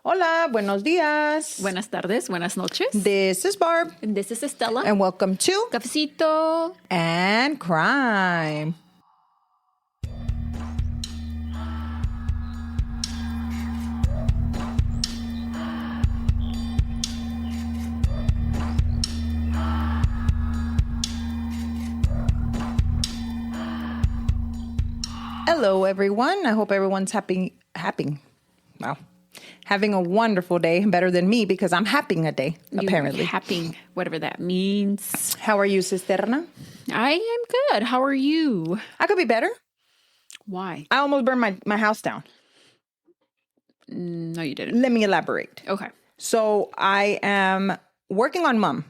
Hola, buenos días. Buenas tardes, buenas noches. This is Barb. And this is Estella. And welcome to Cafecito. And Crime. Hello, everyone. I hope everyone's Wow. Having a wonderful day, better than me because I'm happing a day, apparently. Happing, whatever that means. How are you, Cisterna? I am good. How are you? I could be better. Why? I almost burned my house down. No, you didn't. Let me elaborate. Okay. So I am working on mom.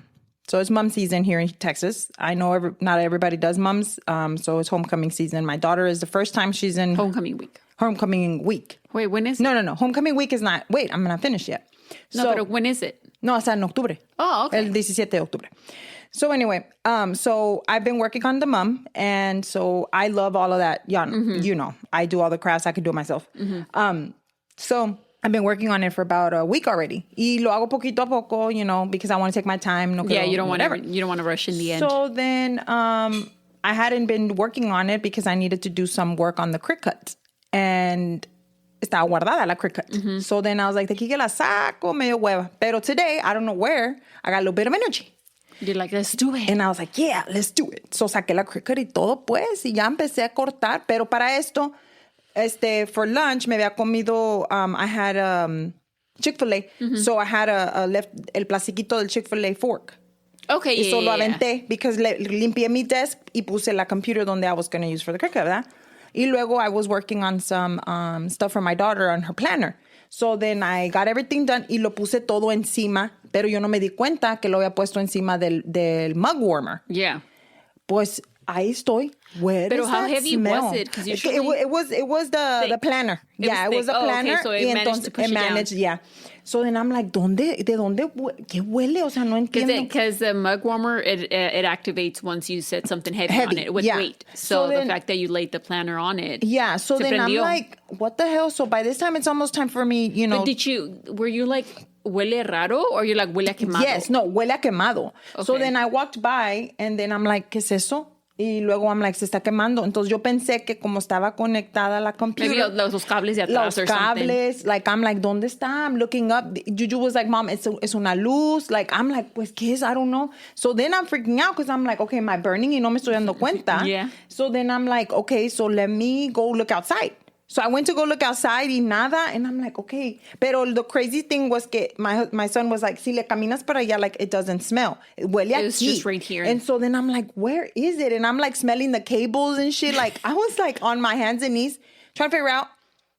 So it's mom season here in Texas. I know not everybody does mums. So it's homecoming season. My daughter is the first time she's in Homecoming week. Homecoming week. Wait, when is it? No. Homecoming week is not. Wait, I'm not finished yet. No, but when is it? No, it's en octubre. Oh, okay. El 17 de octubre. So anyway, so I've been working on the mum. And so I love all of that. Yeah, You know, I do all the crafts. I can do it myself. So I've been working on it for about a week already. Y lo hago poquito a poco, you know, because I want to take my time. No Yeah, you don't want to rush in the end. So then I hadn't been working on it because I needed to do some work on the crick cut. And estaba guardada la crick cut. So then I was like, de aquí que la saco, medio hueva. Pero today, I don't know where, I got a little bit of energy. You're like, let's do it. And I was like, yeah, let's do it. So saqué la crick cut y todo, pues, y ya empecé a cortar. Pero para esto, for lunch, me había comido, I had Chick-fil-A. So I had left el plastiquito del Chick-fil-A fork. Okay, y so lo aventé because limpié mi desk y puse la computer donde I was going to use for the cricket, ¿verdad? Y luego I was working on some stuff for my daughter on her planner. So then I got everything done y lo puse todo encima, pero yo no me di cuenta que lo había puesto encima del mug warmer. Yeah. Pues ahí estoy. Where Pero does how that heavy smell? was it? Because usually it was the planner. It was a planner. Okay, so it managed to push it down. Yeah. So then I'm like, ¿de dónde qué huele? O sea, no entiendo. Because the mug warmer, it activates once you set something heavy on it with weight. So then, the fact that you laid the planner on it. Yeah. So then prendió. I'm like, what the hell? So by this time, it's almost time for me, you know. But were you like, huele raro? Or you're like, huele a quemado? Yes. No, huele a quemado. Okay. So then I walked by and then I'm like, ¿qué es eso? Y luego I'm like, se está quemando. Entonces yo pensé que como estaba conectada la computer. Maybe los cables de atrás or something. Los cables. Like, I'm like, ¿dónde está? I'm looking up. Juju was like, Mom, es una luz. Like, I'm like, pues, ¿qué es? I don't know. So then I'm freaking out because I'm like, okay, am I burning? Y no me estoy dando cuenta. Yeah. So then I'm like, okay, so let me go look outside. So I went to go look outside y nada. And I'm like, okay. Pero the crazy thing was que my son was like, si le caminas para allá, like, it doesn't smell. Huele aquí. It was just right here. And so then I'm like, where is it? And I'm like smelling the cables and shit. Like, I was like on my hands and knees trying to figure out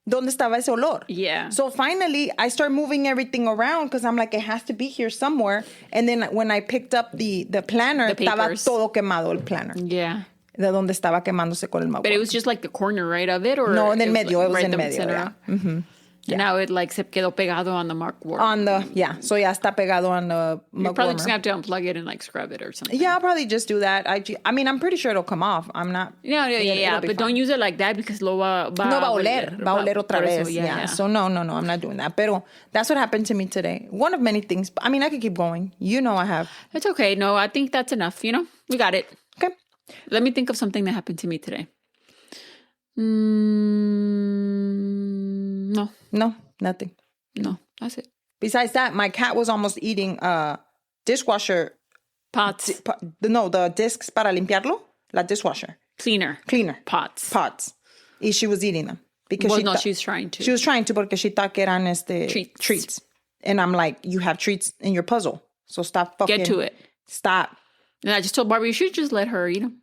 dónde estaba ese olor. Yeah. So finally, I start moving everything around because I'm like, it has to be here somewhere. And then when I picked up the planner, estaba todo quemado el planner. Yeah. De donde estaba quemándose con el mug. But it was just like the corner, right, of it? Or no, en el medio. Like, it was right en medio, yeah. And now it like se quedó pegado on the mug warmer. So ya está pegado on the mug You're probably warmer. just going to have to unplug it and like scrub it or something. Yeah, I'll probably just do that. I mean, I'm pretty sure it'll come off. I'm not... Yeah, but don't use it like that because lo va a oler. Va a oler otra vez. Yeah. So no, I'm not doing that. Pero that's what happened to me today. One of many things. I mean, I could keep going. You know I have. It's okay. No, I think that's enough. You know, we got it. Okay. Let me think of something that happened to me today. No, nothing. No, that's it. Besides that, my cat was almost eating dishwasher pots. The discs para limpiarlo. La dishwasher. Cleaner. Pots. Y she was eating them. Because she was trying to. She was trying to porque she thought que eran treats. And I'm like, you have treats in your puzzle. So stop fucking. Get to it. Stop. And I just told Barbie, you should just let her eat them.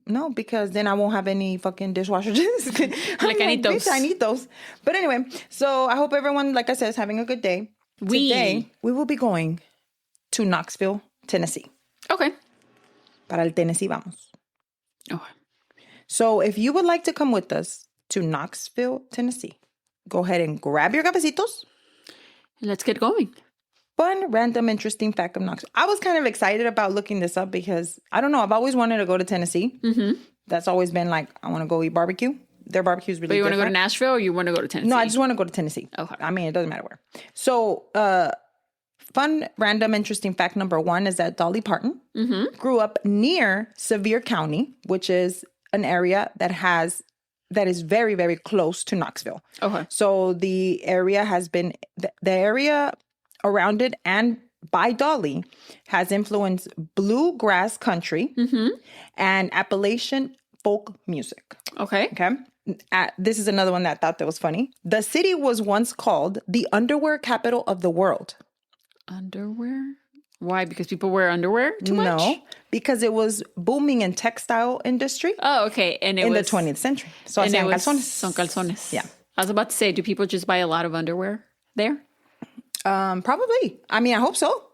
No, because then I won't have any fucking dishwasher discs. I need those. I need those. But anyway, so I hope everyone, like I said, is having a good day. Today, we will be going to Knoxville, Tennessee. Okay. Para el Tennessee vamos. Okay. So if you would like to come with us to Knoxville, Tennessee, go ahead and grab your cafecitos. Let's get going. Fun, random, interesting fact of Knoxville. I was kind of excited about looking this up because, I don't know, I've always wanted to go to Tennessee. Mm-hmm. That's always been like, I want to go eat barbecue. Their barbecue is really But you want to go to different. Nashville or you want to go to Tennessee? No, I just want to go to Tennessee. Okay. I mean, it doesn't matter where. So, fun, random, interesting fact number one is that Dolly Parton grew up near Sevier County, which is an area that is very, very close to Knoxville. Okay. So the area has been, the area around it and by Dolly has influenced bluegrass country and Appalachian folk music. Okay. Okay. This is another one that I thought that was funny. The city was once called the underwear capital of the world. Underwear? Why? Because people wear underwear too much? No, because it was booming in textile industry. Oh, okay. And it in was the 20th century. So and it hacían was calzones. son calzones. Yeah. I was about to say, do people just buy a lot of underwear there? Probably. I mean, I hope so.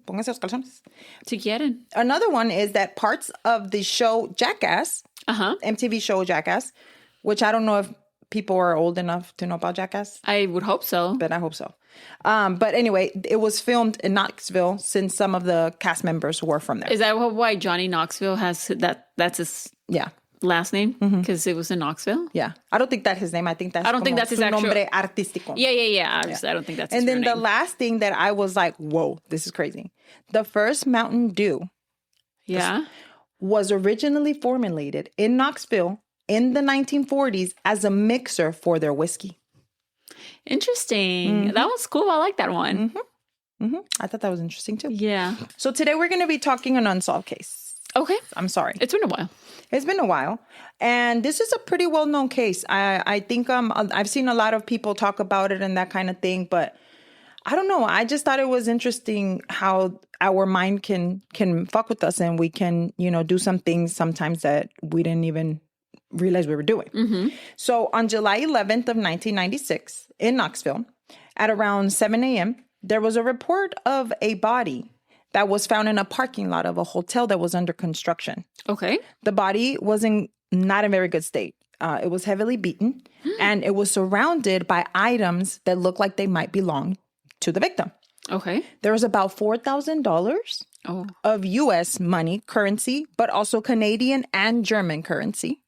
Pónganse los calzones. Si quieren. Another one is that parts of the show Jackass, MTV show Jackass, which I don't know if people are old enough to know about Jackass. I would hope so. But I hope so. But anyway, it was filmed in Knoxville since some of the cast members were from there. Is that why Johnny Knoxville has that's his last name? Because it was in Knoxville? Yeah. I don't think that's his name. I think that's his actual nombre artístico. Yeah. I don't think that's his And then real the name. last thing that I was like, whoa, this is crazy. The first Mountain Dew was originally formulated in Knoxville in the 1940s as a mixer for their whiskey. Interesting. That was cool. I like that one. I thought that was interesting too. Yeah. So today we're going to be talking an unsolved case. Okay. I'm sorry. It's been a while. It's been a while. And this is a pretty well-known case. I think I've seen a lot of people talk about it and that kind of thing, but I don't know. I just thought it was interesting how our mind can fuck with us and we can, do some things sometimes that we didn't even realize we were doing. So on July 11th of 1996 in Knoxville at around 7 a.m., there was a report of a body that was found in a parking lot of a hotel that was under construction. Okay. The body was not in very good state. It was heavily beaten and it was surrounded by items that looked like they might belong to the victim. Okay. There was about $4,000 of U.S. money, currency, but also Canadian and German currency,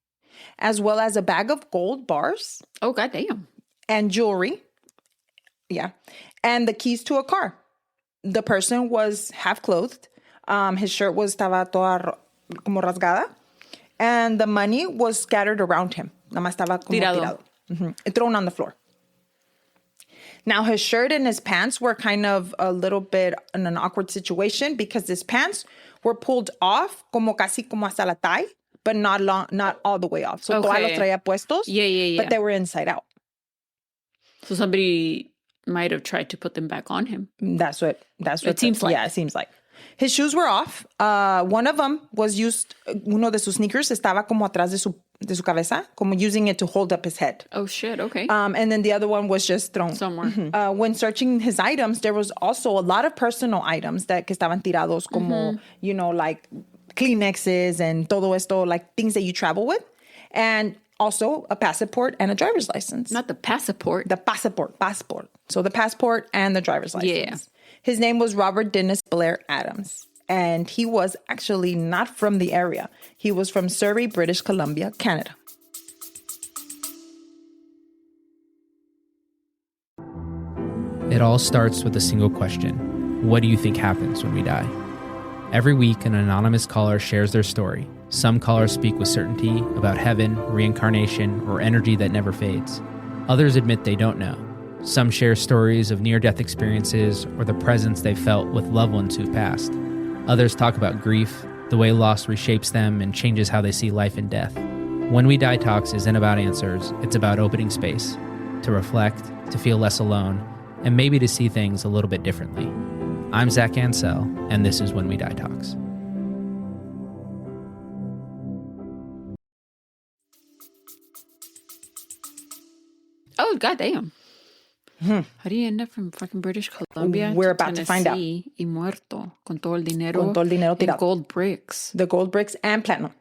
as well as a bag of gold bars. Oh, goddamn. And jewelry. Yeah. And the keys to a car. The person was half clothed. His shirt estaba toda como rasgada. And the money was scattered around him. Nada más estaba como tirado. Thrown on the floor. Now, his shirt and his pants were kind of a little bit in an awkward situation because his pants were pulled off casi como hasta la thigh, but not all the way off. So todos los traía puestos, but they were inside out. So somebody might have tried to put them back on him. That's what it seems like. Yeah, it seems like. His shoes were off. One of them was used, uno de sus sneakers estaba como atrás de su cabeza, como using it to hold up his head. Oh, shit. Okay. And then the other one was just thrown. Somewhere. When searching his items, there was also a lot of personal items que estaban tirados, como, like Kleenexes and todo esto, like things that you travel with. And also a passport and a driver's license. Not the passport. The passport. So the passport and the driver's license. Yeah. His name was Robert Dennis Blair Adams. And he was actually not from the area. He was from Surrey, British Columbia, Canada. It all starts with a single question. What do you think happens when we die? Every week, an anonymous caller shares their story. Some callers speak with certainty about heaven, reincarnation, or energy that never fades. Others admit they don't know. Some share stories of near-death experiences or the presence they felt with loved ones who've passed. Others talk about grief, the way loss reshapes them and changes how they see life and death. When We Die Talks isn't about answers, it's about opening space, to reflect, to feel less alone, and maybe to see things a little bit differently. I'm Zach Ansell, and this is When We Die Talks. Oh, goddamn. How do you end up from fucking British Columbia We're about to find out. Y muerto, con todo el dinero, tirado. gold bricks. The gold bricks and platinum.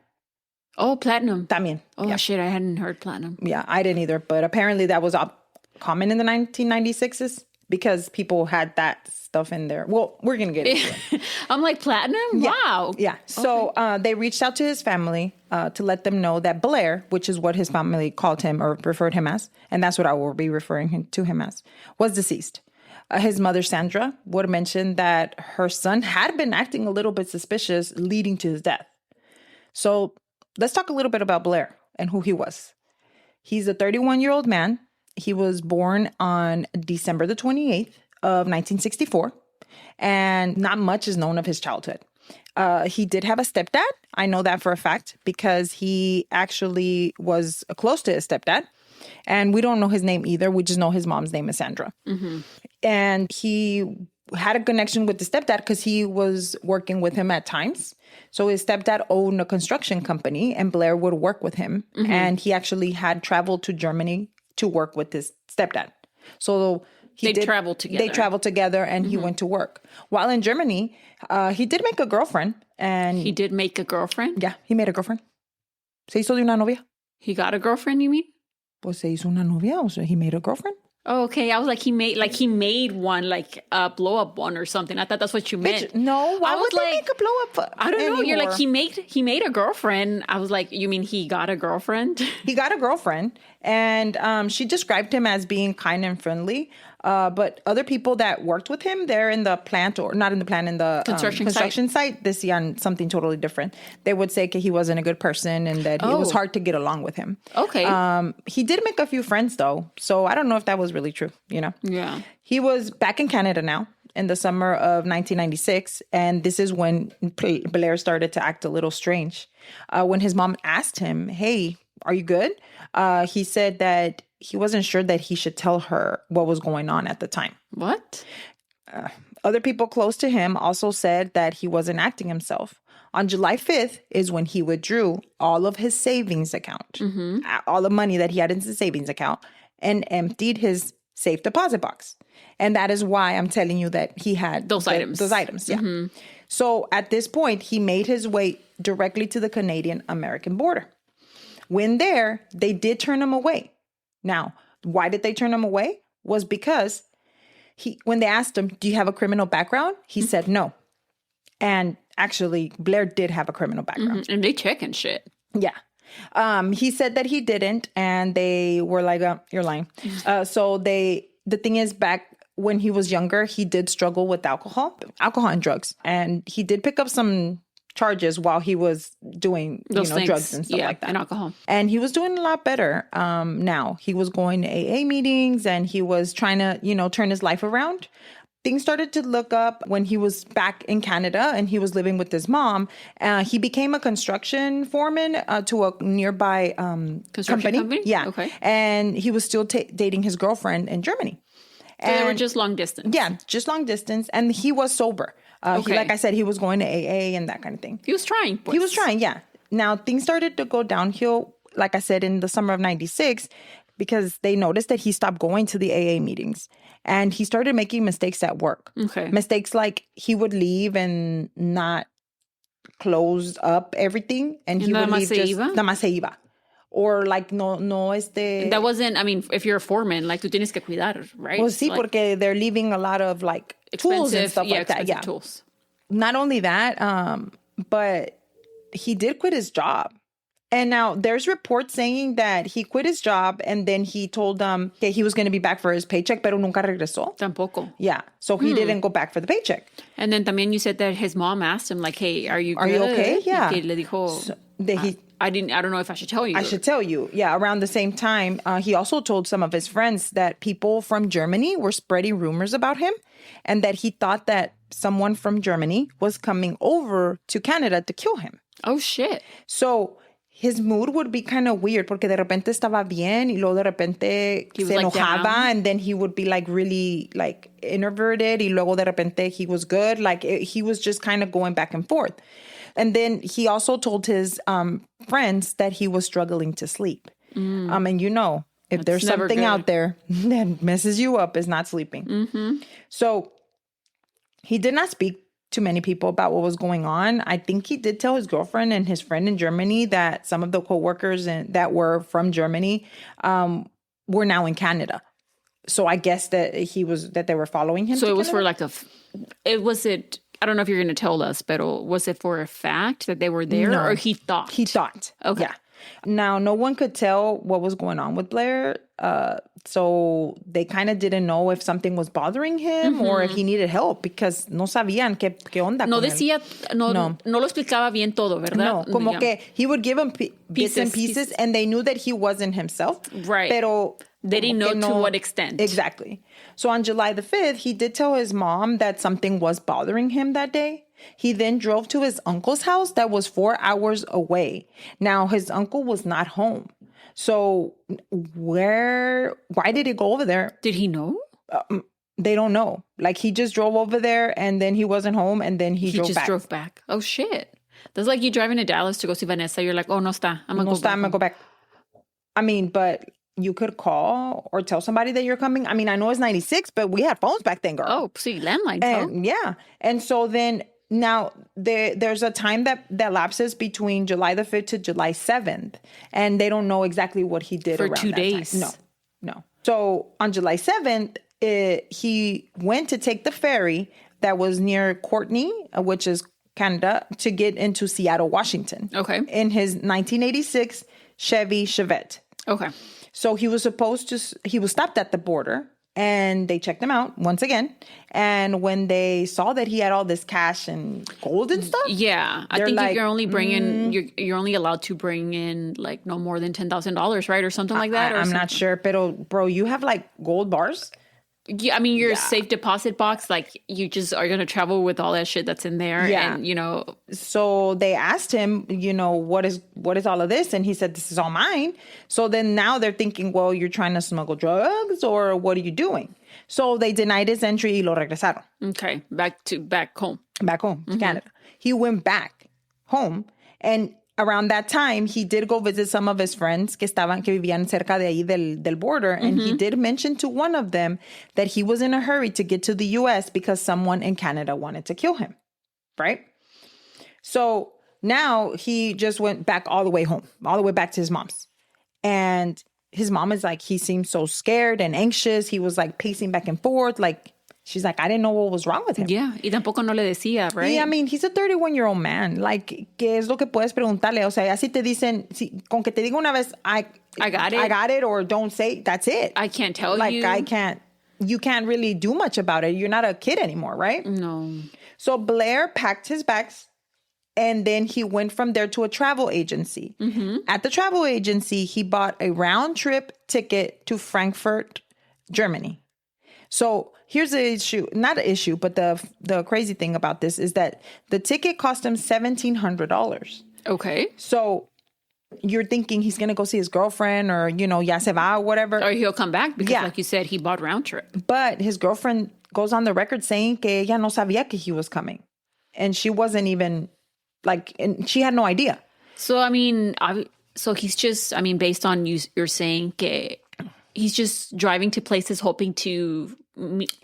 Oh, platinum. También. Oh, shit, I hadn't heard platinum. Yeah, I didn't either. But apparently that was common in the 1996s. because people had that stuff in there. Well, we're going to get into it. I'm like, platinum? Yeah. Wow. Yeah. So they reached out to his family to let them know that Blair, which is what his family called him or referred him as, and that's what I will be referring to him as, was deceased. His mother, Sandra, would mention that her son had been acting a little bit suspicious, leading to his death. So let's talk a little bit about Blair and who he was. He's a 31-year-old man. He was born on December the 28th of 1964, and not much is known of his childhood. He did have a stepdad. I know that for a fact because he actually was close to his stepdad, and we don't know his name either. We just know his mom's name is Sandra. Mm-hmm. And he had a connection with the stepdad because he was working with him at times. So his stepdad owned a construction company, and Blair would work with him. Mm-hmm. And he actually had traveled to Germany to work with his stepdad. So they traveled together, and he went to work. While in Germany, he did make a girlfriend. And he did make a girlfriend? Yeah, he made a girlfriend. Se hizo de una novia. He got a girlfriend, you mean? Pues se hizo una novia, o sea, he made a girlfriend. Oh, okay. I was like, he made one, like a blow up one or something. I thought that's what you meant. No, why would they make a blow up? I don't know. You're like, he made a girlfriend. I was like, you mean he got a girlfriend? He got a girlfriend, and she described him as being kind and friendly. But other people that worked with him, they're in the plant, or not in the plant, in the construction site. They see on something totally different. They would say he wasn't a good person and that it was hard to get along with him. Okay. He did make a few friends though, so I don't know if that was really true. You know. Yeah. He was back in Canada now in the summer of 1996, and this is when Blair started to act a little strange. When his mom asked him, "Hey, are you good?" He said that he wasn't sure that he should tell her what was going on at the time. What? Other people close to him also said that he wasn't acting himself. On July 5th is when he withdrew all of his savings account, all the money that he had in his savings account, and emptied his safe deposit box. And that is why I'm telling you that he had those items. Those items, yeah. Mm-hmm. So at this point, he made his way directly to the Canadian-American border. When there, they did turn him away. Now, why did they turn him away? Was because when they asked him, "Do you have a criminal background?" He said no. And actually, Blair did have a criminal background. Mm-hmm. And they check and shit. Yeah. He said that he didn't, and they were like, "You're lying." So the thing is, back when he was younger, he did struggle with alcohol and drugs, and he did pick up some charges while he was doing drugs and stuff like that, and alcohol. And he was doing a lot better. Now he was going to AA meetings, and he was trying to turn his life around. Things started to look up when he was back in Canada and he was living with his mom. He became a construction foreman to a nearby company. Yeah. Okay. And he was still dating his girlfriend in Germany. So they were just long distance. Yeah, just long distance. And he was sober. Like I said, he was going to AA and that kind of thing. He was trying. He was trying, yeah. Now, things started to go downhill, like I said, in the summer of 96, because they noticed that he stopped going to the AA meetings. And he started making mistakes at work. Okay. Mistakes like he would leave and not close up everything. And he would leave just... Nada más se iba. Or like, no. That wasn't, I mean, if you're a foreman, like, tú tienes que cuidar, right? Well, sí, like, porque they're leaving a lot of like tools and stuff like that. Yeah. Tools. Not only that, but he did quit his job. And now there's reports saying that he quit his job and then he told them that he was going to be back for his paycheck, pero nunca regresó. Tampoco. Yeah. So he didn't go back for the paycheck. And then también you said that his mom asked him, like, "Hey, are you good? Are you okay?" Yeah. Y que le dijo, I don't know if I should tell you. I should tell you. Yeah. Around the same time, he also told some of his friends that people from Germany were spreading rumors about him and that he thought that someone from Germany was coming over to Canada to kill him. Oh, shit. So his mood would be kind of weird porque de repente estaba bien y luego de repente se enojaba and then he would be like really like introverted y luego de repente he was good. Like he was just kind of going back and forth. And then he also told his friends that he was struggling to sleep. And if there's something out there that messes you up, is not sleeping. Mm-hmm. So he did not speak to many people about what was going on. I think he did tell his girlfriend and his friend in Germany that some of the coworkers that were from Germany were now in Canada. So I guess that they were following him. So it was for like I don't know if you're going to tell us, but was it for a fact that they were there, No. or he thought? He thought. Okay. Yeah. Now, no one could tell what was going on with Blair. So they kind of didn't know if something was bothering him or if he needed help because no sabían qué onda No con decía, no lo explicaba bien todo, ¿verdad? No, como Yeah. que he would give them bits and pieces, and they knew that he wasn't himself. Right. Pero they didn't know to what extent. Exactly. So on July the 5th, he did tell his mom that something was bothering him that day. He then drove to his uncle's house that was 4 hours away. Now, his uncle was not home. So why did he go over there? Did he know? They don't know. Like, he just drove over there and then he wasn't home and then he drove back. Oh, shit. That's like you driving to Dallas to go see Vanessa. You're like, oh, no está. I'm going to go back. I mean, but you could call or tell somebody that you're coming. I mean, I know it's 96, but we had phones back then, girl. Oh, see, landlines. And, yeah. And so then now there's a time that lapses between July the 5th to July 7th. And they don't know exactly what he did for around 2 days. Time. No. So on July 7th, he went to take the ferry that was near Courtney, which is Canada, to get into Seattle, Washington. Okay. In his 1986 Chevy Chevette. Okay. So he was stopped at the border and they checked him out once again. And when they saw that he had all this cash and gold and stuff. Yeah. I think like, you're only bringing, you're only allowed to bring in like no more than $10,000, right? Or something like that. I'm not sure. But bro, you have like gold bars. Yeah, I mean, your safe deposit box, like you just are going to travel with all that shit that's in there. Yeah. And, So they asked him, what is all of this? And he said, this is all mine. So then now they're thinking, well, you're trying to smuggle drugs or what are you doing? So they denied his entry y lo regresaron. Okay. Back home. Back home to Canada. He went back home and around that time, he did go visit some of his friends que vivían cerca de ahí del border. And he did mention to one of them that he was in a hurry to get to the U.S. because someone in Canada wanted to kill him. Right? So now he just went back all the way home, all the way back to his mom's. And his mom is like, he seemed so scared and anxious. He was like pacing back and forth. Like, she's like, I didn't know what was wrong with him. Yeah, y tampoco no le decía, right? Yeah, I mean, he's a 31-year-old man. Like, ¿qué es lo que puedes preguntarle? O sea, así te dicen, con que te diga una vez, I got it, or don't say, that's it. I can't tell you. Like, you can't really do much about it. You're not a kid anymore, right? No. So Blair packed his bags, and then he went from there to a travel agency. Mm-hmm. At the travel agency, he bought a round-trip ticket to Frankfurt, Germany. So here's the issue, not an issue, but the crazy thing about this is that the ticket cost him $1,700. Okay. So you're thinking he's going to go see his girlfriend or, ya se va or whatever. Or he'll come back because like you said, he bought round trip. But his girlfriend goes on the record saying que ella no sabía que he was coming. And she wasn't even and she had no idea. So, I mean, he's just, based on you're saying que he's just driving to places hoping to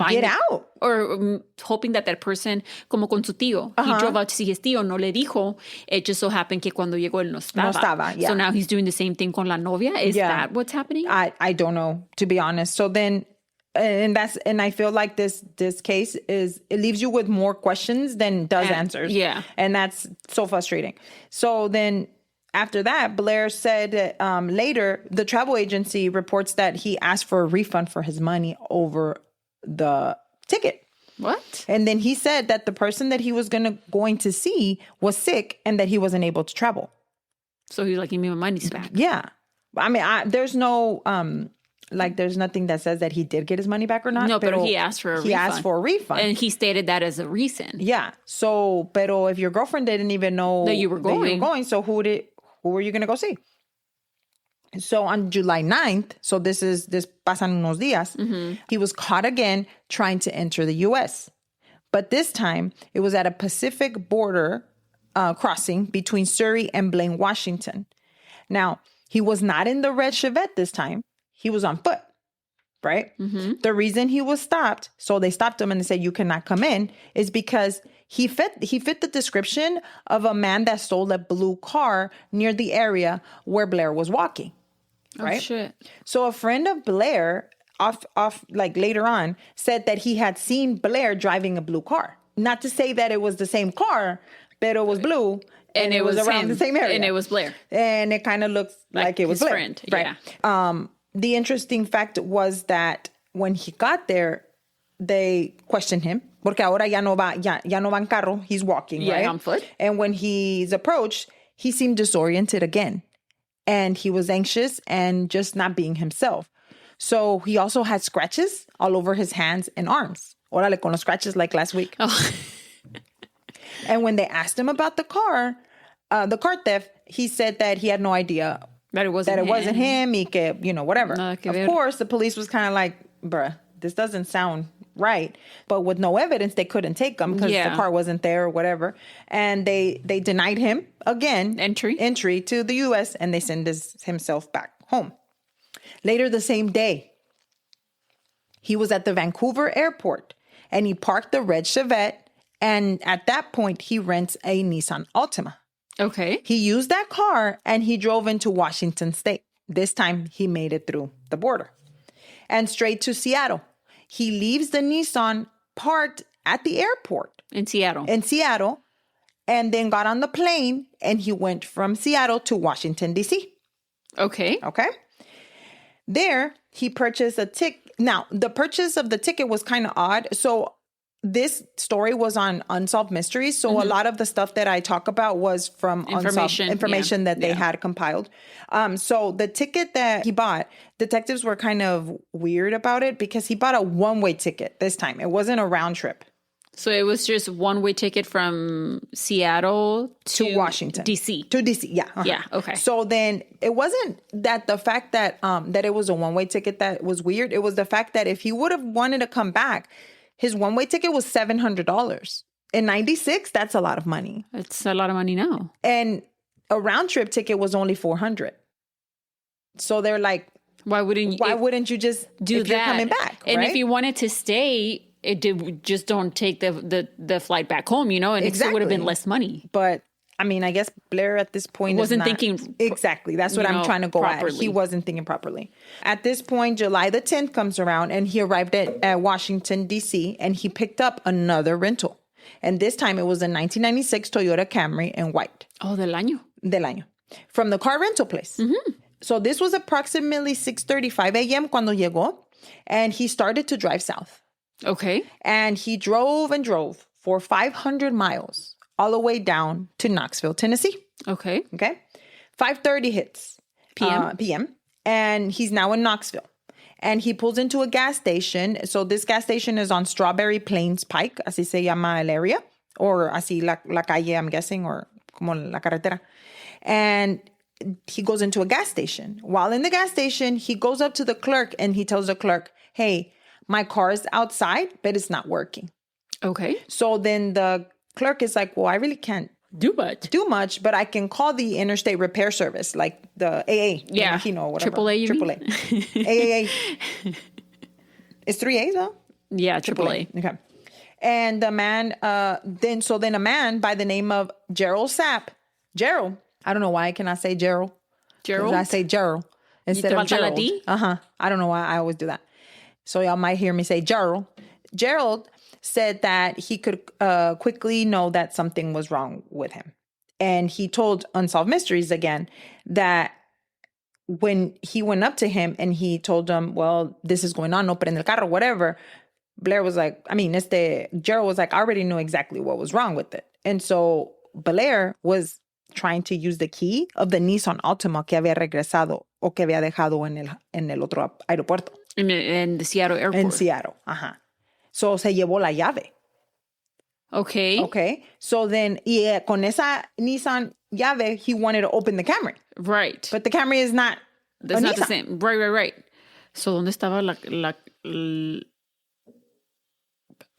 get out. Or hoping that person, como con su tío, he drove out to see his tío, no le dijo. It just so happened que cuando llegó él no estaba. No estaba, yeah. So now he's doing the same thing con la novia. Is that what's happening? I don't know, to be honest. So then, and I feel like this case it leaves you with more questions than does answers. Yeah. And that's so frustrating. So then after that, Blair said later, the travel agency reports that he asked for a refund for his money over the ticket. What? And then he said that the person that he was going to see was sick and that he wasn't able to travel. So he's like, give me my money back. Yeah. I mean, there's no, there's nothing that says that he did get his money back or not. No, but he asked for a refund. He asked for a refund. And he stated that as a reason. Yeah. So, pero if your girlfriend didn't even know that you were going, so who were you going to go see? So on July 9th, so this pasan unos días, he was caught again trying to enter the U.S. But this time, it was at a Pacific border crossing between Surrey and Blaine, Washington. Now, he was not in the red Chevette this time. He was on foot, right? Mm-hmm. The reason he was stopped, so they stopped him and they said, you cannot come in, is because he fit the description of a man that stole a blue car near the area where Blair was walking. Right? Oh, shit. So a friend of Blair like later on, said that he had seen Blair driving a blue car. Not to say that it was the same car, but it was blue. And it was around the same area. And it was Blair. And it kind of looks like it was his Blair. friend. Right. Yeah. The interesting fact was that when he got there, they questioned him. Porque ahora ya no va en carro. He's walking, right? on foot. And when he's approached, he seemed disoriented again. And he was anxious and just not being himself. So he also had scratches all over his hands and arms. Órale con los scratches like last week. Oh. And when they asked him about the car theft, he said that he had no idea that it wasn't him. Y que, whatever. Of course, the police was kind of like, bruh, this doesn't sound right. But with no evidence, they couldn't take him because the car wasn't there or whatever. And they denied him again entry to the U.S. and they sent himself back home. Later the same day, he was at the Vancouver airport and he parked the red Chevette. And at that point, he rents a Nissan Altima. Okay. He used that car and he drove into Washington State. This time, he made it through the border. And straight to Seattle. He leaves the Nissan parked at the airport. In Seattle. And then got on the plane and he went from Seattle to Washington, D.C. Okay. There, he purchased a ticket. Now, the purchase of the ticket was kind of odd. So this story was on Unsolved Mysteries. So a lot of the stuff that I talk about was from information that they had compiled. So the ticket that he bought, detectives were kind of weird about it because he bought a one-way ticket this time. It wasn't a round trip. So it was just one-way ticket from Seattle to Washington. D.C. To D.C., yeah. Yeah, okay. So then it wasn't that the fact that that it was a one-way ticket that was weird. It was the fact that if he would have wanted to come back, his one-way ticket was $700. In 96, that's a lot of money. It's a lot of money now. And a round-trip ticket was only $400. So they're like, why wouldn't you just do if that? You're coming back, and right? if you wanted to stay, just don't take the flight back home, and it still would have been less money. But I mean, I guess Blair at this point wasn't thinking exactly. That's what I'm trying to go properly. At. He wasn't thinking properly. At this point, July the 10th comes around, and he arrived at Washington D.C. and he picked up another rental. And this time it was a 1996 Toyota Camry in white. Oh, del año. From the car rental place. Mm-hmm. So this was approximately 6:35 a.m. cuando llegó, and he started to drive south. Okay. And he drove for 500 miles all the way down to Knoxville, Tennessee. Okay. 5:30 hits p.m. And he's now in Knoxville. And he pulls into a gas station. So this gas station is on Strawberry Plains Pike, así se llama el area, or así la calle, I'm guessing, or como la carretera. And he goes into a gas station. While in the gas station, he goes up to the clerk and he tells the clerk, hey, my car is outside, but it's not working. Okay. So then the clerk is like, well, I really can't do much, but I can call the Interstate Repair Service, like the AA. Yeah. Whatever. AAA, AAA. It's 3 A's, huh? Yeah, AAA. Okay. And the man, then a man by the name of Gerald Sapp. Gerald. I don't know why I cannot say Gerald. Gerald? I say Gerald instead of Gerald. I don't know why I always do that. So y'all might hear me say Gerald. Gerald said that he could quickly know that something was wrong with him. And he told Unsolved Mysteries again that when he went up to him and he told him, well, this is going on, no prende el carro, whatever, Gerald was like, I already knew exactly what was wrong with it. And so Blair was trying to use the key of the Nissan Altima que había regresado o que había dejado en el otro aeropuerto. In the Seattle airport. En Seattle, So se llevó la llave. Okay. So then, con esa Nissan llave, he wanted to open the Camry. Right. But the Camry is not That's not Nissan. The same. Right. So, ¿dónde estaba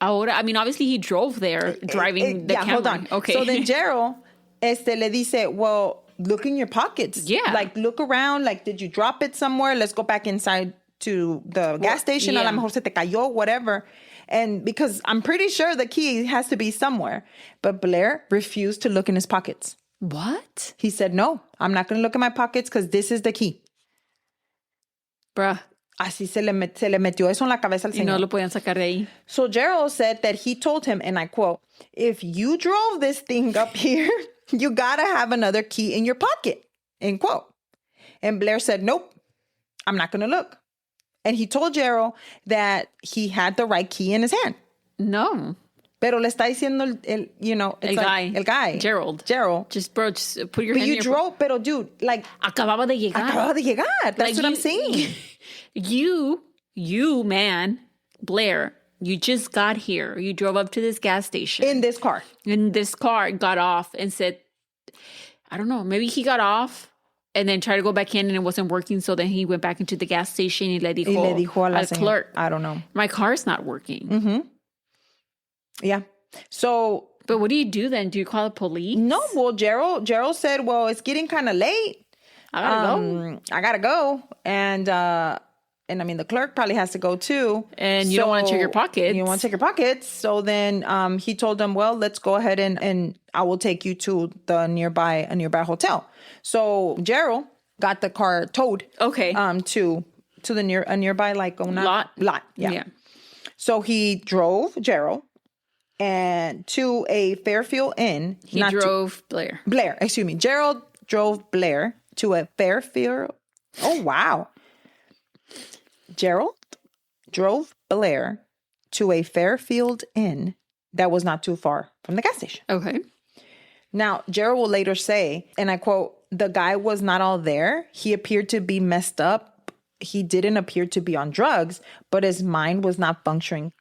ahora? I mean, obviously he drove there driving the Camry. Hold on. Okay. So then Gerald le dice, well, look in your pockets. Yeah. Like, look around. Like, did you drop it somewhere? Let's go back inside to the gas station. A lo mejor se te cayó, whatever. And because I'm pretty sure the key has to be somewhere. But Blair refused to look in his pockets. What? He said, no, I'm not going to look in my pockets because this is the key. Bruh. Así se le metió eso en la cabeza al Y señor. no lo podían sacar de ahí. So Gerald said that he told him, and I quote, if you drove this thing up here, you gotta have another key in your pocket, end quote. And Blair said, nope, I'm not gonna look. And he told Gerald that he had the right key in his hand. No. Pero le está diciendo el guy. Gerald. Just, bro, just put your But hand in you your drove, pero dude, like. Acababa de llegar. Acababa de llegar. That's Like what I'm saying. You, man, Blair, you just got here. You drove up to this gas station. In this car. Got off and said, I don't know, maybe he got off and then tried to go back in and it wasn't working. So then he went back into the gas station y le dijo al clerk, I don't know. my car's not working. Mm-hmm. Yeah. So. But what do you do then? Do you call the police? No. Well, Gerald said, well, it's getting kind of late. I gotta go. And I mean, the clerk probably has to go too. And you don't want to check your pockets. You don't want to check your pockets. So then he told them, well, let's go ahead and I will take you to a nearby hotel. So Gerald got the car towed. Okay. To a nearby like lot. Yeah. So he drove Gerald and to a Fairfield Inn. Blair, excuse me. Gerald drove Blair to a Fairfield. Oh, wow. Gerald drove Blair to a Fairfield Inn that was not too far from the gas station. Okay. Now, Gerald will later say, and I quote, the guy was not all there. He appeared to be messed up. He didn't appear to be on drugs, but his mind was not functioning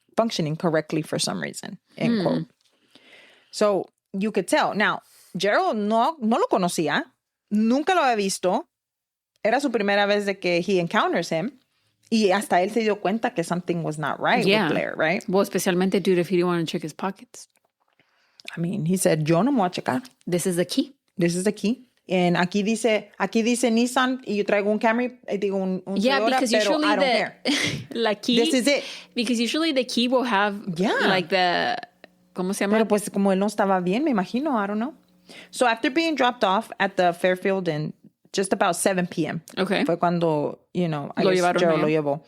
correctly for some reason, end quote. So you could tell. Now, Gerald no lo conocía. Nunca lo había visto. Era su primera vez de que he encounters him. Y hasta él se dio cuenta que something was not right with Blair, right? Well, especialmente, dude, if he didn't want to check his pockets. I mean, he said, yo no me voy a checar. This is the key. This is the key. And aquí dice Nissan y yo traigo un Camry, digo un Toyota, because pero usually I don't care. La key. This is it. Because usually the key will have like the, ¿cómo se llama? Pero pues como él no estaba bien, me imagino, I don't know. So after being dropped off at the Fairfield Inn, just about 7 p.m. Okay. Fue cuando, I guess Gerald lo llevó.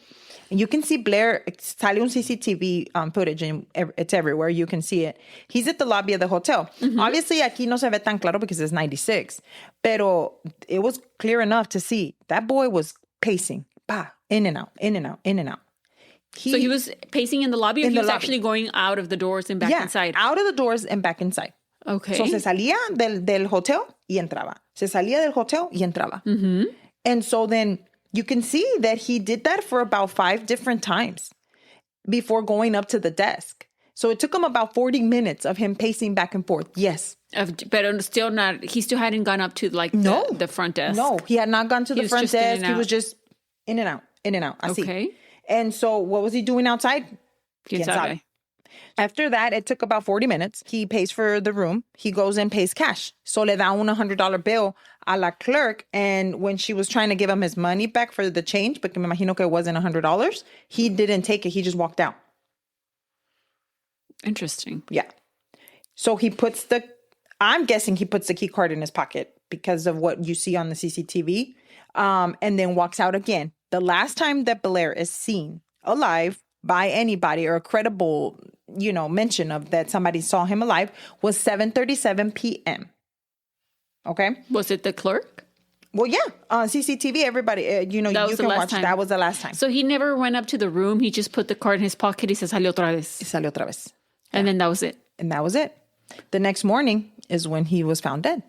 And you can see Blair, sale un CCTV footage, and it's everywhere. You can see it. He's at the lobby of the hotel. Mm-hmm. Obviously, aquí no se ve tan claro because it's 96. Pero it was clear enough to see. That boy was pacing. In and out, in and out, in and out. So he was pacing in the lobby, or he was actually going out of the doors and back inside? Out of the doors and back inside. Okay. So se salía del hotel y entraba. Se salía del hotel y entraba. Mm-hmm. And so then you can see that he did that for about 5 different times before going up to the desk. So it took him about 40 minutes of him pacing back and forth. Yes. But still not, he still hadn't gone up to like the front desk. No, he had not gone to the front desk. He was just in and out. Así. Okay. And so what was he doing outside? ¿Quién sabe? After that, it took about 40 minutes. He pays for the room. He goes and pays cash. So le da un $100 bill a la clerk. And when she was trying to give him his money back for the change, porque me imagino que it wasn't $100, he didn't take it. He just walked out. Interesting. Yeah. So I'm guessing he puts the key card in his pocket because of what you see on the CCTV, and then walks out again. The last time that Blair is seen alive by anybody or a credible, mention of that somebody saw him alive was 7:37 p.m. Okay. Was it the clerk? Well, yeah. On CCTV, everybody, you can watch. Time. That was the last time. So he never went up to the room. He just put the card in his pocket. He se salió otra vez. And then that was it. And that was it. The next morning is when he was found dead.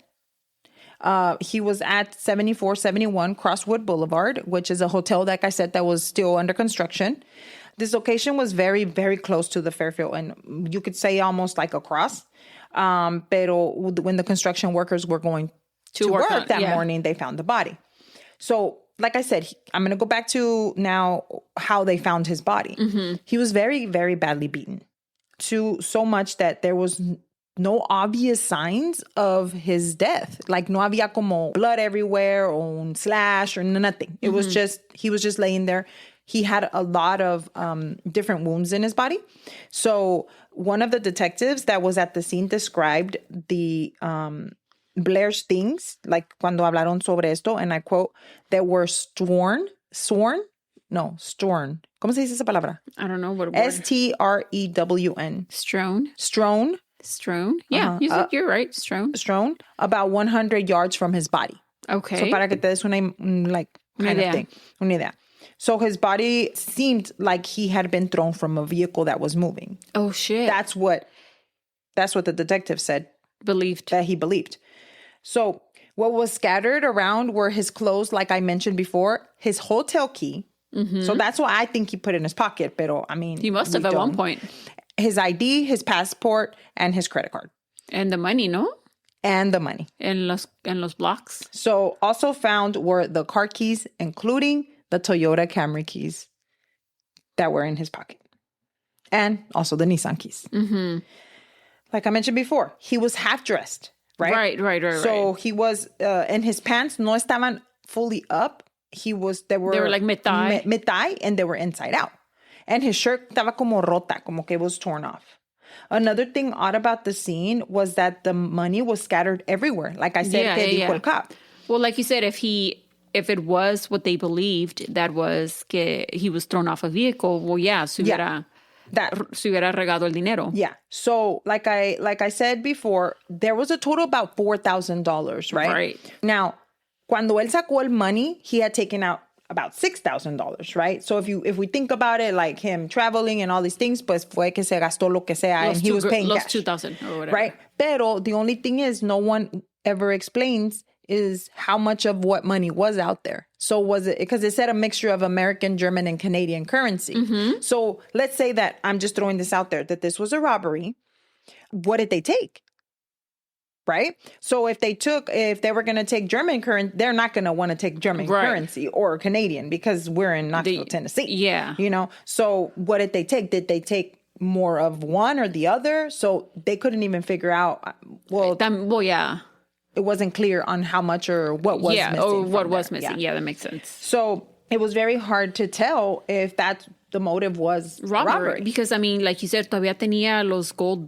He was at 7471 Crosswood Boulevard, which is a hotel, like I said, that was still under construction. This location was very, very close to the Fairfield, and you could say almost like across. Pero when the construction workers were going to work that morning, they found the body. So, like I said, I'm going to go back to now how they found his body. Mm-hmm. He was very, very badly beaten. So much that there was no obvious signs of his death. Like no había como blood everywhere or un slash or nothing. It was just, he was just laying there. He had a lot of different wounds in his body. So one of the detectives that was at the scene described the Blair's things, like cuando hablaron sobre esto, and I quote, that were sworn No, Storn. ¿Cómo se dice esa palabra? I don't know what word. Strewn. Strewn. Yeah, you're right. Strewn. About 100 yards from his body. Okay. So para que te des una idea. So his body seemed like he had been thrown from a vehicle that was moving. Oh, shit. That's what the detective said. That he believed. So what was scattered around were his clothes, like I mentioned before, his hotel key. Mm-hmm. So that's why I think he put it in his pocket. Pero, I mean, he must have at one point. His ID, his passport, and his credit card. And the money, no? And the money. En los blocks. So also found were the car keys, including the Toyota Camry keys that were in his pocket. And also the Nissan keys. Mm-hmm. Like I mentioned before, he was half dressed, right? Right. So he was, and his pants no estaban fully up. They were like mid-thigh, and they were inside out. And his shirt estaba como rota, como que it was torn off. Another thing odd about the scene was that the money was scattered everywhere. Like I said, dijo el cop. Well, like you said, if it was what they believed, that was que he was thrown off a vehicle, well, se hubiera regado el dinero. Yeah. So, like I said before, there was a total about $4,000, right? Right. Now, cuando él sacó el money, he had taken out about $6,000, right? So if we think about it, like him traveling and all these things, pues fue que se gastó lo que sea, and he was paying cash. $2,000 or whatever. Right? Pero the only thing is, no one ever explains is how much of what money was out there. So was it, because it said a mixture of American, German, and Canadian currency. Mm-hmm. So let's say that, I'm just throwing this out there, that this was a robbery. What did they take? Right? So if they were going to take German currency, they're not going to want to take German currency or Canadian, because we're in Knoxville, Tennessee. Yeah. You know? So what did they take? Did they take more of one or the other? So they couldn't even figure out, yeah. It wasn't clear on how much or what was missing. Or what was missing. Yeah, that makes sense. So it was very hard to tell if the motive was robbery. Because, I mean, like you said, todavía tenía los gold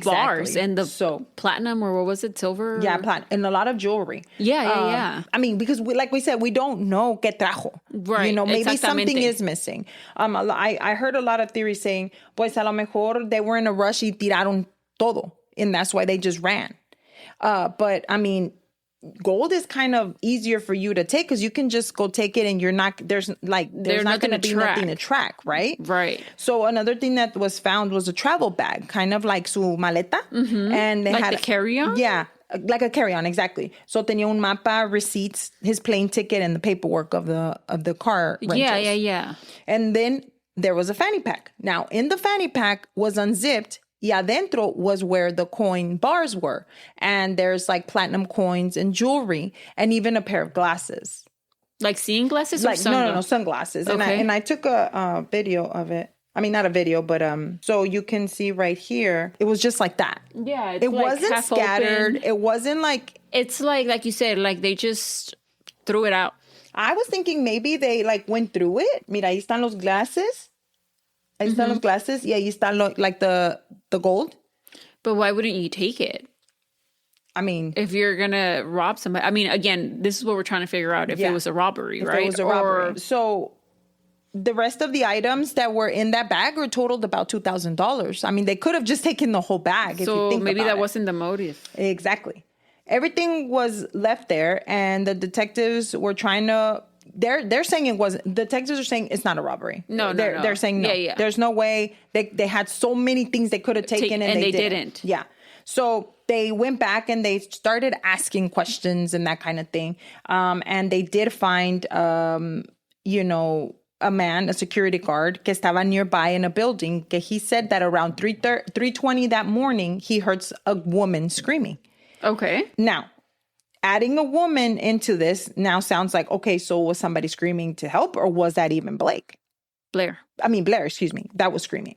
bars and the platinum, or what was it, silver? Yeah, platinum, and a lot of jewelry. Yeah. I mean, because like we said, we don't know qué trajo. Right. You know, maybe something is missing. I heard a lot of theories saying, pues a lo mejor they were in a rush y tiraron todo, and that's why they just ran. But I mean, gold is kind of easier for you to take because you can just go take it and there's not going to be nothing to track, right? Right. So another thing that was found was a travel bag, kind of like su maleta. Mm-hmm. And they had the carry-on? Yeah, like a carry-on, exactly. So tenía un mapa, receipts, his plane ticket, and the paperwork of the car rentals. Yeah. And then there was a fanny pack. Now, in the fanny pack was unzipped. Y adentro was where the coin bars were. And there's like platinum coins and jewelry and even a pair of glasses. Like seeing glasses or sunglasses? No, sunglasses. Okay. And I took a video of it. I mean, not a video, but so you can see right here. It was just like that. Yeah. It wasn't scattered. It wasn't like... It's like you said, like they just threw it out. I was thinking maybe they like went through it. Mira, ahí están los glasses. Ahí están los glasses. Y ahí está like the gold. But why wouldn't you take it? I mean... If you're going to rob somebody. I mean, again, this is what we're trying to figure out. If it was a robbery, right? If it was a robbery. So the rest of the items that were in that bag were totaled about $2,000. I mean, they could have just taken the whole bag if you think maybe about that it. Wasn't the motive. Exactly. Everything was left there, and the detectives were trying to... They're saying it wasn't. Detectives are saying it's not a robbery. No. They're saying no. Yeah. There's no way. They had so many things they could have taken and they didn't. Yeah. So they went back and they started asking questions and that kind of thing. And they did find, a man, a security guard, que estaba nearby in a building. Que he said that around 3:20 that morning, he heard a woman screaming. Okay. Now, adding a woman into this now sounds like, okay, so was somebody screaming to help, or was that even Blair, excuse me. That was screaming.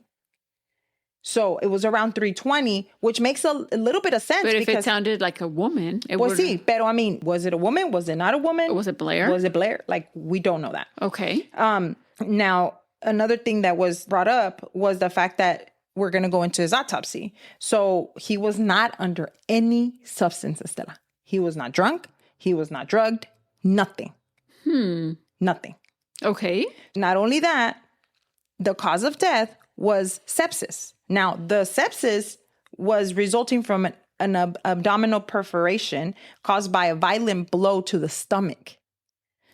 So it was around 3:20, which makes a little bit of sense. But if it sounded like a woman, it would... sí, pero I mean, was it a woman? Was it not a woman? Was it Blair? Like, we don't know that. Okay. Now, another thing that was brought up was the fact that we're going to go into his autopsy. So he was not under any substance, Estela. He was not drunk. He was not drugged. Nothing. Nothing. Okay. Not only that, the cause of death was sepsis. Now, the sepsis was resulting from an abdominal perforation caused by a violent blow to the stomach.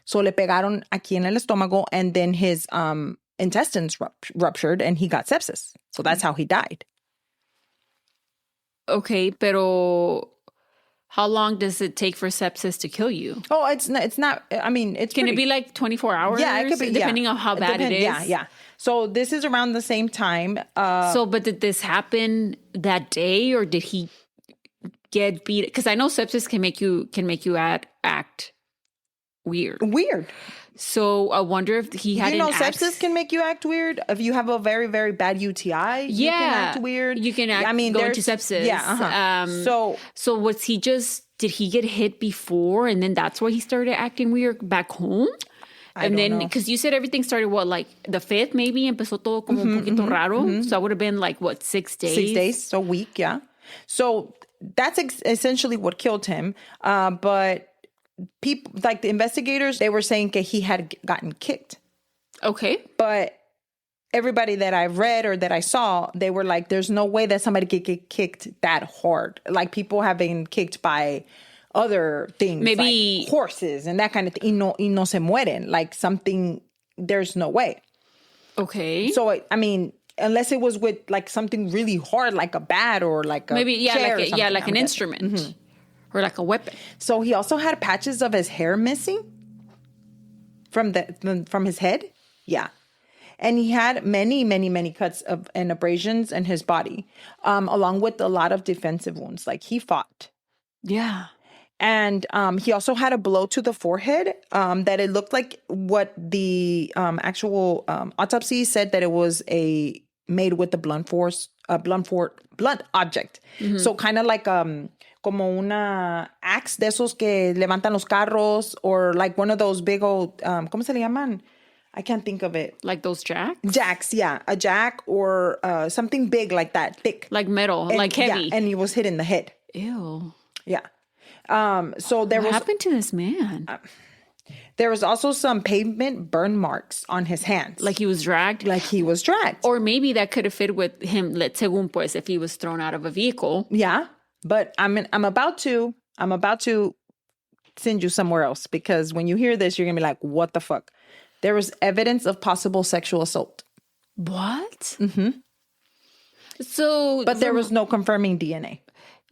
So le pegaron aquí en el estómago, and then his intestines ruptured and he got sepsis. So that's how he died. Okay, pero how long does it take for sepsis to kill you? Oh, it's not. I mean, Can it be like 24 hours? Yeah, it could be. Depending on how bad it is. Yeah. So this is around the same time. But did this happen that day, or did he get beat? Because I know sepsis can make you act weird. So I wonder if he had sepsis can make you act weird. If you have a very, very bad UTI, you can act weird. You can go into sepsis. Yeah. Uh-huh. So was he did he get hit before, and then that's why he started acting weird back home? And then, because you said everything started, like the 5th maybe? Empezó todo como un poquito raro. Mm-hmm. So that would have been 6 days? 6 days, so a week, yeah. So that's essentially what killed him. But people, like the investigators, they were saying that he had gotten kicked. Okay. But everybody that I've read or that I saw, they were like, there's no way that somebody could get kicked that hard. Like people have been kicked by other things, maybe like horses and that kind of thing. Y no se mueren. Like something, there's no way. Okay. So, I mean, unless it was with something really hard, like a bat or like a chair like an instrument. Mm-hmm. Or like a weapon. So he also had patches of his hair missing from his head. Yeah. And he had many, many, many cuts and abrasions in his body, along with a lot of defensive wounds. Like he fought. Yeah. And he also had a blow to the forehead that it looked like what the actual autopsy said that it was made with the blunt object. Mm-hmm. So kind of like como una axe de esos que levantan los carros, or like one of those big old, ¿cómo se le llaman? I can't think of it. Like those jacks? Jacks, yeah. A jack or something big like that, thick. Like metal, and, like heavy. Yeah, and he was hit in the head. Ew. Yeah. So there what happened to this man? There was also some pavement burn marks on his hands. Like he was dragged? Like he was dragged. Or maybe that could have fit with him, según pues, if he was thrown out of a vehicle. Yeah. But I'm about to send you somewhere else, because when you hear this, you're going to be like, what the fuck? There was evidence of possible sexual assault. What? Mm-hmm. But there was no confirming DNA.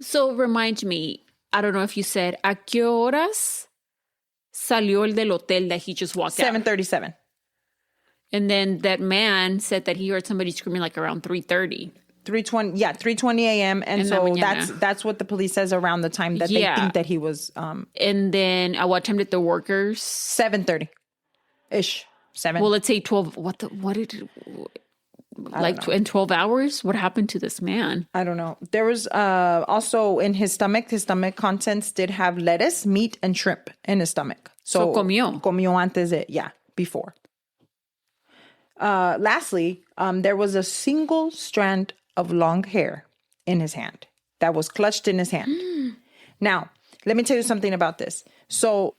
So remind me, I don't know if you said, ¿a qué horas salió el del hotel that he just walked out? 7:37. And then that man said that he heard somebody screaming around 3:30. 3:20, yeah, 3:20 a.m. And so that's what the police says around the time that they think that he was. And then at what time did the workers? 7:30-ish. 7. Well, let's say 12. What did in 12 hours? What happened to this man? I don't know. There was also in his stomach contents did have lettuce, meat, and shrimp in his stomach. So comió antes before. Lastly, there was a single strand of long hair in his hand that was clutched in his hand. Now, let me tell you something about this. So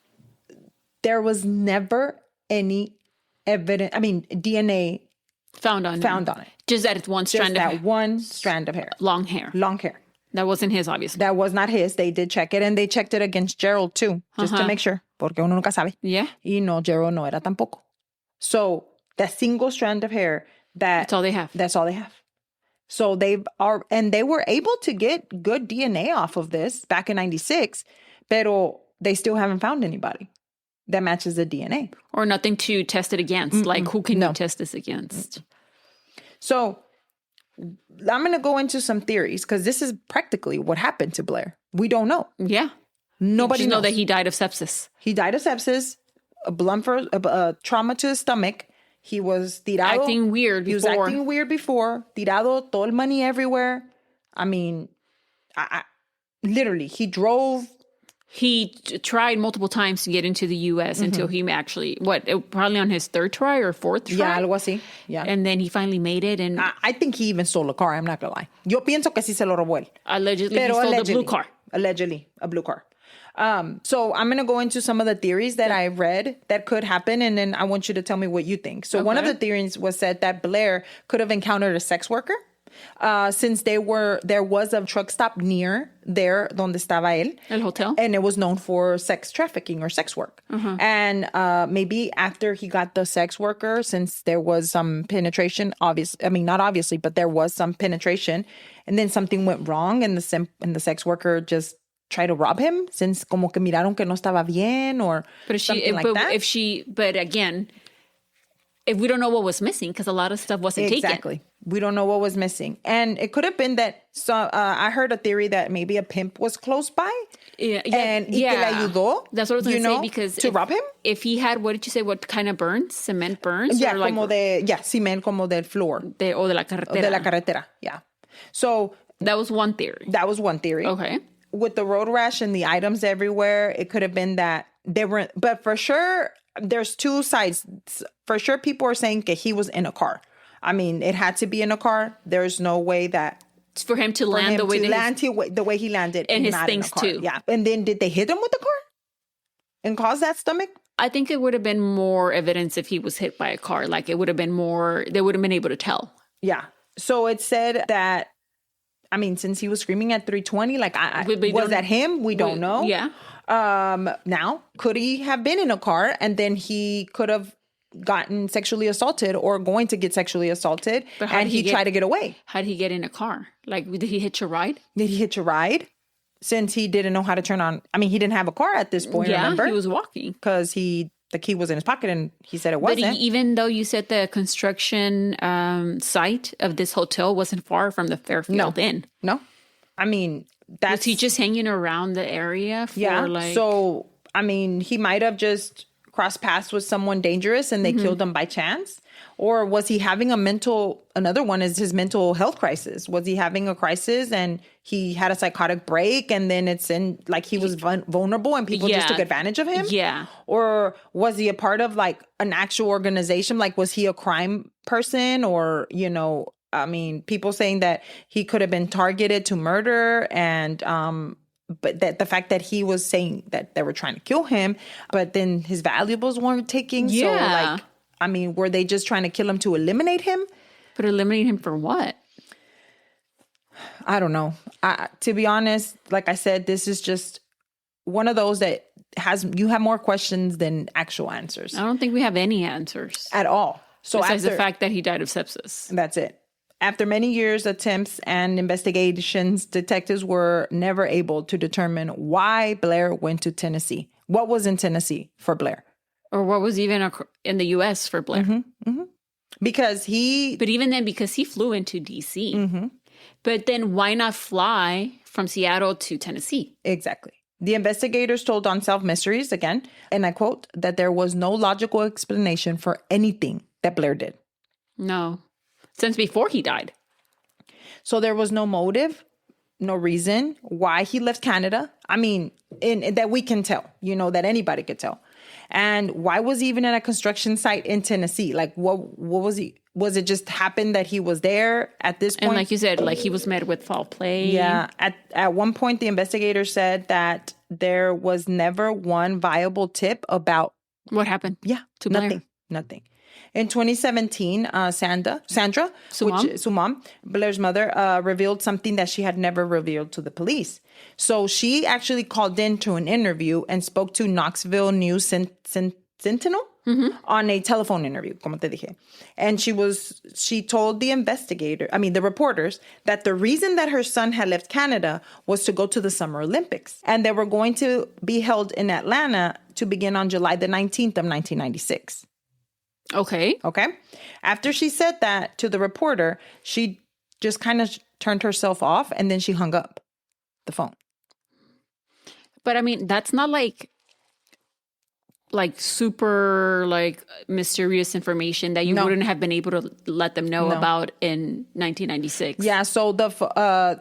there was never any evidence, DNA found on it. Just that it's one strand of hair. One strand of hair. Long hair. That wasn't his, obviously. That was not his. They did check it, and they checked it against Gerald too, just to make sure. Porque uno nunca sabe. Yeah. Y no, Gerald no era tampoco. So that single strand of hair, that's all they have. That's all they have. So they were able to get good DNA off of this back in 96, pero they still haven't found anybody that matches the DNA. Or nothing to test it against. Mm-mm. Like, who can you test this against? So I'm going to go into some theories, because this is practically what happened to Blair. We don't know. Yeah. Nobody knows. Know that he died of sepsis. He died of sepsis, a trauma to his stomach. He was tirado. Acting weird before. He was acting weird before. Tirado, todo el money everywhere. I mean, literally, he drove. He tried multiple times to get into the U.S. until he actually, probably on his 3rd try or 4th try? Yeah, algo así. Yeah. And then he finally made it. And I think he even stole a car. I'm not going to lie. Yo pienso que sí se lo robó él. Allegedly, he stole the blue car. Allegedly, a blue car. So I'm going to go into some of the theories that I read that could happen, and then I want you to tell me what you think. So one of the theories was said that Blair could have encountered a sex worker. Since there was a truck stop near there donde estaba él. El hotel. And it was known for sex trafficking or sex work. And maybe after he got the sex worker, since there was some penetration, not obviously, but there was some penetration, and then something went wrong and the sex worker just tried to rob him since como que miraron que no estaba bien or something like that. But again, if we don't know what was missing, because a lot of stuff wasn't taken. Exactly. We don't know what was missing. And it could have been that, I heard a theory that maybe a pimp was close by. Y que le ayudó. That's what I was going to say, because to rob him? If he had, what did you say, what kind of burns? Cement burns? Yeah, cement como del floor. De la carretera. De la carretera, yeah. So. That was one theory. Okay. With the road rash and the items everywhere, it could have been that they weren't, but for sure, there's two sides. For sure, people are saying that he was in a car. I mean, it had to be in a car. There's no way that for him to land the way he landed, and his things too. Yeah, and then did they hit him with the car and cause that stomach? I think it would have been more evidence if he was hit by a car. Like it would have been more. They would have been able to tell. Yeah. So it said that. I mean, since he was screaming at 3:20, like was that him? We don't know. Yeah. Now, could he have been in a car and then he could have gotten sexually assaulted or going to get sexually assaulted and he tried to get away? How did he get in a car? Like, did he hitch a ride? Did he hitch a ride? Since he didn't know how to turn on. I mean, he didn't have a car at this point, remember? He was walking. Because the key was in his pocket and he said it wasn't. But even though you said the construction site of this hotel wasn't far from the Fairfield Inn. No. I mean, was he just hanging around the area for so, I mean, he might have just crossed paths with someone dangerous and they killed him by chance. Or was he having another one is his mental health crisis. Was he having a crisis and he had a psychotic break and then he was vulnerable and people just took advantage of him? Yeah. Or was he a part of like an actual organization? Like, was he a crime person or, I mean, people saying that he could have been targeted to murder and, but that the fact that he was saying that they were trying to kill him, but then his valuables weren't taken. Yeah. So like, I mean, were they just trying to kill him to eliminate him? But eliminate him for what? I don't know. To be honest, like I said, this is just one of those that you have more questions than actual answers. I don't think we have any answers. At all. So besides the fact that he died of sepsis. That's it. After many years' attempts and investigations, detectives were never able to determine why Blair went to Tennessee. What was in Tennessee for Blair? Or what was even in the U.S. for Blair? Because But even then, because he flew into D.C. But then why not fly from Seattle to Tennessee? Exactly. The investigators told Unsolved Mysteries, again, and I quote, that there was no logical explanation for anything that Blair did. No. Since before he died. So there was no motive, no reason why he left Canada. I mean, that we can tell, that anybody could tell. And why was he even at a construction site in Tennessee? Like, what was he? Was it just happened that he was there at this point? And like you said, like he was met with foul play. Yeah. At one point, the investigator said that there was never one viable tip about what happened. Yeah. To Blair. Nothing. In 2017, Sandra, Sumam, Blair's mother, revealed something that she had never revealed to the police. So she actually called in to an interview and spoke to Knoxville News Sentinel on a telephone interview, como te dije. And she told the reporters, that the reason that her son had left Canada was to go to the Summer Olympics. And they were going to be held in Atlanta to begin on July the 19th of 1996. Okay. After she said that to the reporter, she just kind of turned herself off and then she hung up the phone. But I mean, that's not like super mysterious information that you wouldn't have been able to let them know about in 1996. Yeah. So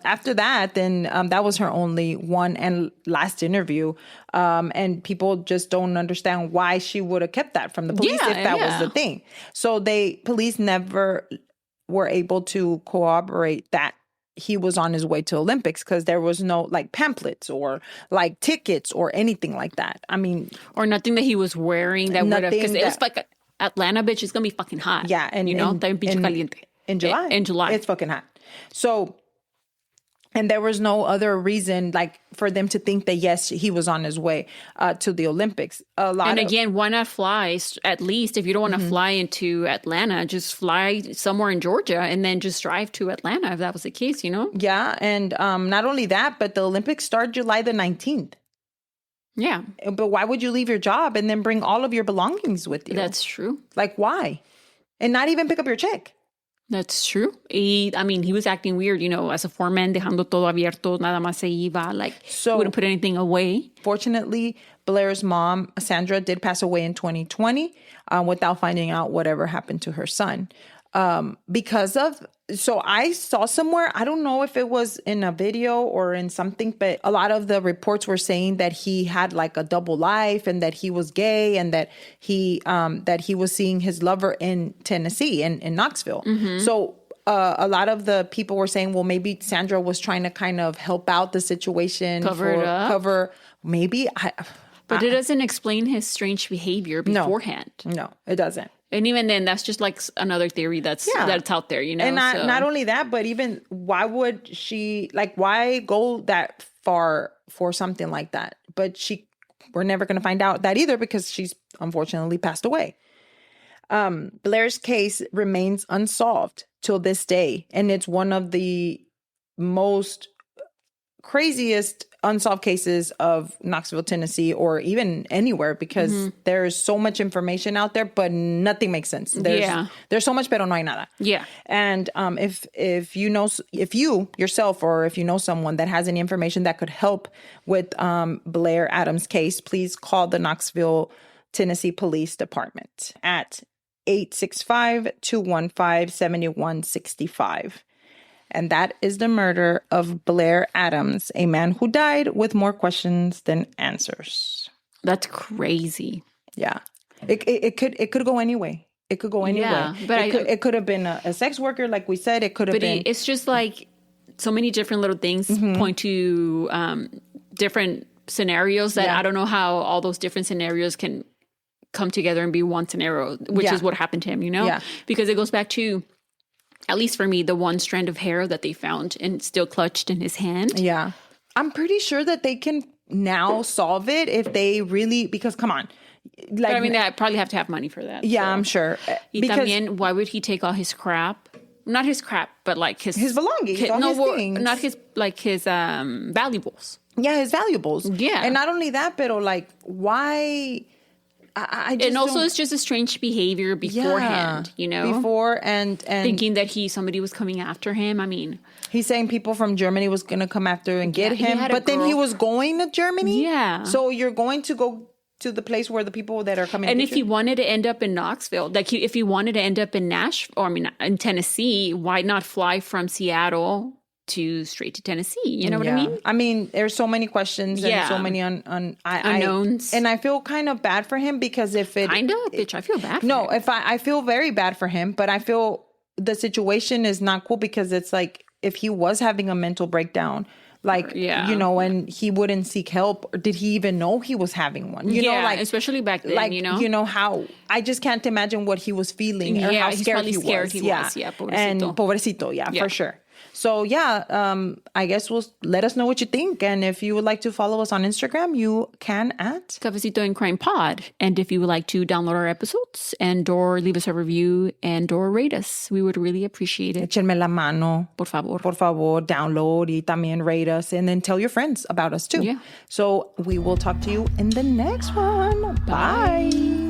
after that, then that was her only one and last interview. And people just don't understand why she would have kept that from the police if that was the thing. So police never were able to corroborate that he was on his way to Olympics because there was no like pamphlets or like tickets or anything like that. I mean, or nothing that he was wearing that would have, because it was like Atlanta, bitch, it's gonna be fucking hot. Yeah, and you know, in July, it's fucking hot. So, and there was no other reason like for them to think that yes, he was on his way to the Olympics. Again, why not fly? At least if you don't want to fly into Atlanta, just fly somewhere in Georgia and then just drive to Atlanta if that was the case, you know? Yeah, and not only that, but the Olympics start July the 19th. Yeah. But why would you leave your job and then bring all of your belongings with you? That's true. Like, why? And not even pick up your check. That's true. He was acting weird, you know, as a foreman, dejando todo abierto, nada más se iba, like, so, wouldn't put anything away. Fortunately, Blair's mom, Sandra, did pass away in 2020 without finding out whatever happened to her son. So I saw somewhere, I don't know if it was in a video or in something, but a lot of the reports were saying that he had like a double life and that he was gay and that he was seeing his lover in Tennessee, in Knoxville. So a lot of the people were saying, well, maybe Sandra was trying to kind of help out the situation. Cover it up. Maybe. But it doesn't explain his strange behavior beforehand. No, it doesn't. And even then, that's just like another theory that's out there, you know? And not only that, but even why would she, like, why go that far for something like that? But we're never going to find out that either because she's unfortunately passed away. Blair's case remains unsolved till this day. And it's one of the most craziest unsolved cases of Knoxville, Tennessee, or even anywhere because there's so much information out there, but nothing makes sense. There's so much, pero no hay nada. Yeah. And if you yourself or if you know someone that has any information that could help with Blair Adams' case, please call the Knoxville, Tennessee Police Department at 865-215-7165. And that is the murder of Blair Adams, a man who died with more questions than answers. That's crazy. Yeah. It could go anyway. It could go anyway. Yeah, but it could have been a sex worker, like we said. It could have been. It's just like so many different little things point to different scenarios that I don't know how all those different scenarios can come together and be one scenario, which is what happened to him, you know? Yeah. Because it goes back to, at least for me, the one strand of hair that they found and still clutched in his hand. Yeah. I'm pretty sure that they can now solve it if they really, because come on. Like, but I mean, they probably have to have money for that. Yeah, so. I'm sure. También, why would he take all his crap? Not his crap, but like his belongings, his things. Not his valuables. Yeah, his valuables. Yeah. And not only that, but like, why... and also it's just a strange behavior beforehand, you know? Before and thinking that somebody was coming after him. I mean... He's saying people from Germany was going to come after and get him. But then he was going to Germany? Yeah. So you're going to go to the place where the people that are coming... And if he wanted to end up in Knoxville, like if he wanted to end up in in Tennessee, why not fly from Seattle... straight to Tennessee, you know what I mean? I mean, there's so many questions and so many unknowns. And I feel kind of bad for him because if it... Bitch, I feel bad for him. I feel very bad for him, but I feel the situation is not cool because it's like, if he was having a mental breakdown, like, you know, and he wouldn't seek help, or did he even know he was having one? You know, like, especially back then, like, you know? You know how, I just can't imagine what he was feeling or how scared he was. Yeah, pobrecito. And pobrecito, for sure. So, I guess let us know what you think. And if you would like to follow us on Instagram, you can at Cafecito and Crime Pod. And if you would like to download our episodes or leave us a review or rate us, we would really appreciate it. Échenme la mano. Por favor. Por favor, download y también rate us. And then tell your friends about us too. Yeah. So we will talk to you in the next one. Bye.